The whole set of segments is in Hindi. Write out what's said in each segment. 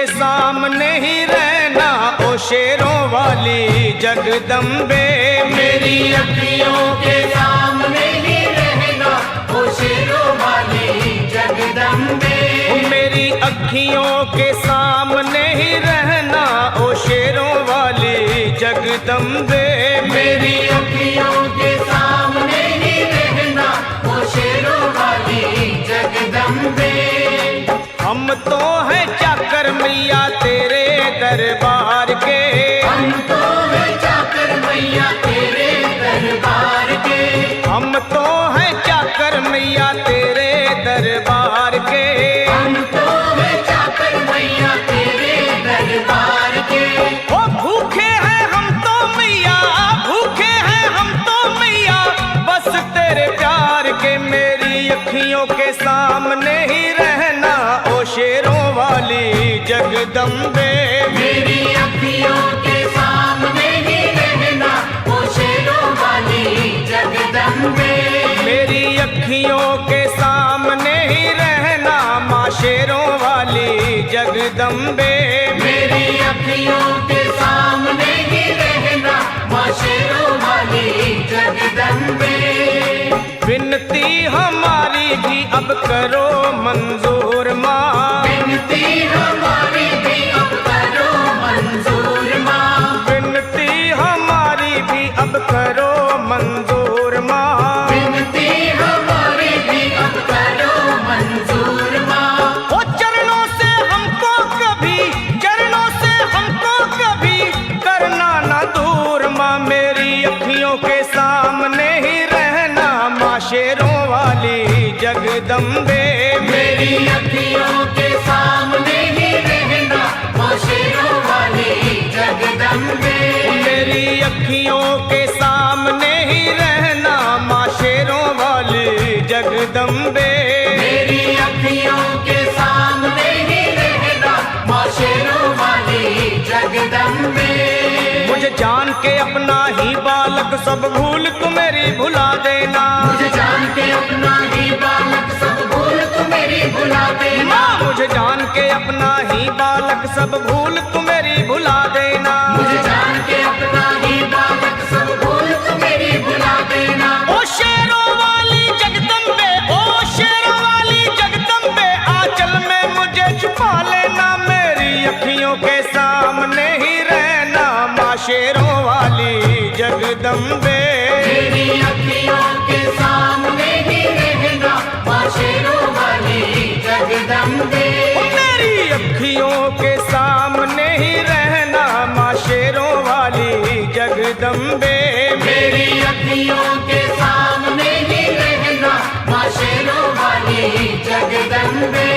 के सामने ही रहना ओ शेरों वाली जगदम्बे। मेरी अखियों के सामने ही रहना ओ शेरों वाली जगदम्बे। मेरी अखियों के सामने ही रहना ओ शेरों वाली जगदम्बे। मेरी अखियों के सामने ही रहना ओ शेरों वाली जगदम्बे। हम तो हैं चाकर मैया तेरे दरबार के। हम तो हैं चाकर मैया तेरे दरबार के। हम तो हैं चाकर मैया तेरे दरबार के। हम तो हैं चाकर मैया तेरे दरबार के। ओ भूखे हैं हम तो मैया, भूखे हैं हम तो मैया बस तेरे प्यार के। मेरी अखियों के सामने ही रहना ओ शेरों वाली जगदम्बे। मेरी अखियों के सामने ही रहना ओ शेरों वाली जगदम्बे। मेरी अखियों के सामने ही रहना माँ शेरों वाली जगदम्बे। मेरी अखियों के सामने ही रहना माँ शेरों वाली जगदम्बे। विनती हमारी भी अब करो मंजूर माँ। विनती हमारी भी अब करो मंजूर माँ। विनती हमारी भी अब करो मंजूर माँ। विनती हमारी भी अब करो मंजूर माँ। ओ चरणों से हमको कभी, चरणों से हमको कभी करना ना दूर माँ। मेरी अखियों के सामने ही रहना माँ शेरों वाली जगदम्बे। मेरी अखियों के सामने ही रहना माँ शेरों वाली जगदम्बे। मेरी अखियों के सामने ही रहना माँ शेरों वाली जगदम्बे। मेरी अखियों के सामने ही रहना माँ शेरों वाली जगदम्बे। मुझे जान के अपना ही बालक सब भूल तू मेरी भुला देना। मुझे जान के अपना ही बालक सब भूल तू मेरी भुला देना। मुझे जान के अपना ही बालक सब भूल तू मेरी भुला देना। मुझे जान के अपना ही बालक सब भूल तू मेरी भुला देना। ओ शेरों वाली जगदम्बे, ओ शेरों वाली जगदम्बे आंचल में मुझे छुपा लेना। मेरी अखियों के सामने ही रहना माँ शेरों वाली जगदम्बे। मेरी अखियों के सामने ही रहना माँ शेरों वाली जगदम्बे। मेरी अखियों के सामने ही रहना माँ शेरों वाली जगदम्बे। मेरी अखियों के सामने ही रहना माँ शेरों वाली जगदम्बे।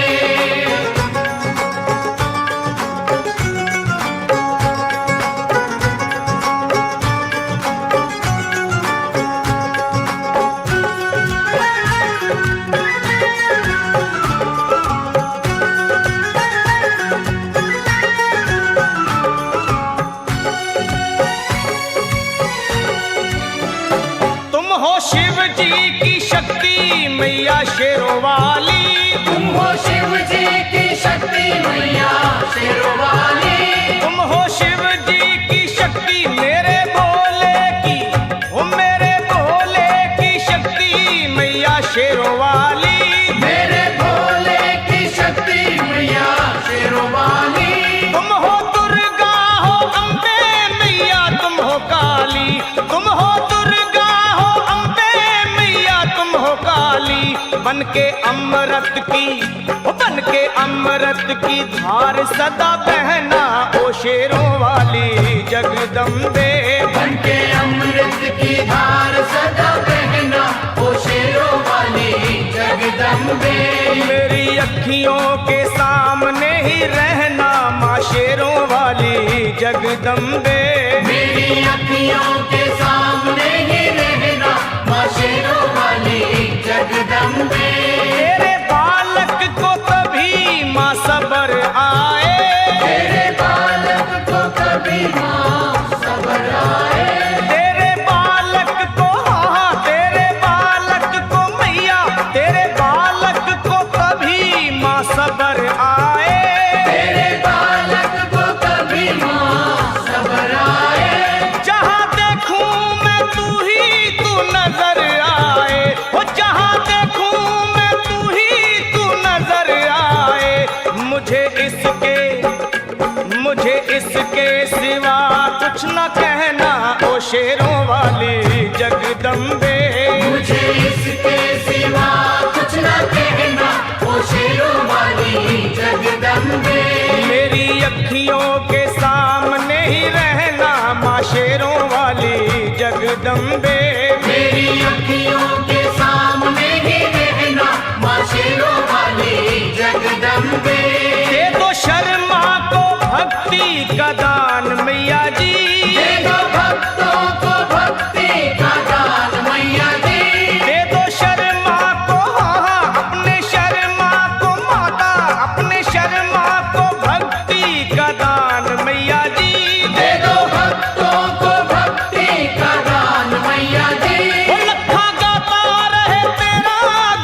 तुम हो शिव जी की शक्ति मैया शेरों वाली। तुम हो शिव जी की शक्ति मैया शेरों वाली। तुम हो शिव जी की शक्ति मेरे भोले की, ओ मेरे भोले की शक्ति मैया शेरों वाली। मेरे भोले की शक्ति मैया शेरों वाली। तुम हो दुर्गा हो अम्बे मैया तुम हो काली। तुम हो दुर्गा हो अम्बे मैया तुम हो काली। बन के अमृत की, ओ बन के अमृत की धार सदा बहना ओ शेरों वाली जगदम्बे। बन के अमृत की धार सदा बहना ओ शेरों वाली जगदम्बे। मेरी अखियों के सामने ही रहना माँ शेरों वाली जगदम्बे। मेरी अखियों के सामने ही रहना माँ शेरों वाली जगदम्बे। तेरे बालक को कभी माँ सबर आए। तेरे बालक को कभी माँ सबर आए। तेरे बालक को, हाँ तेरे बालक को मैया, तेरे बालक को कभी माँ सबर आए। तेरे बालक जगदम्बे। मुझे इसके सिवा कुछ न कहना, ओ शेरों वाली जगदम्बे। मेरी अखियों के सामने ही रहना माँ शेरों वाली जगदम्बे। मेरी अखियों के सामने ही रहना, माँ शेरों वाली जगदम्बे। दे दो शर्मा को भक्ति का दान मैया जी, दे दो भक्तों को भक्ति का दान मैया जी। दे दो शर्मा को, हाँ अपने शर्मा को माता, अपने शर्मा को भक्ति का दान मैया जी। दे दो भक्तों को भक्ति का दान मैया जी। वो लखा गाता रहे तेरा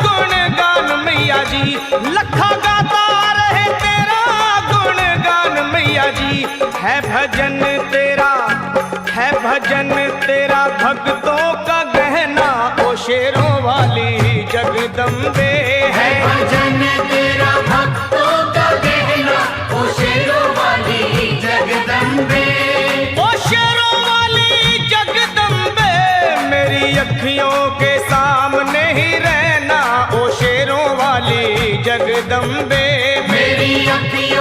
गुणगान मैया जी, लखा गाता रहे तेरा गुणगान मैया जी। है भजन तेरा, है भजन तेरा भक्तों का गहना ओ शेरों वाली जगदम्बे। है भजन तेरा भक्तों का गहना, ओ शेरों वाली जगदम्बे। ओ शेरों वाली जगदम्बे, मेरी अखियों के सामने ही रहना ओ शेरों वाली जगदम्बे। मेरी अखियों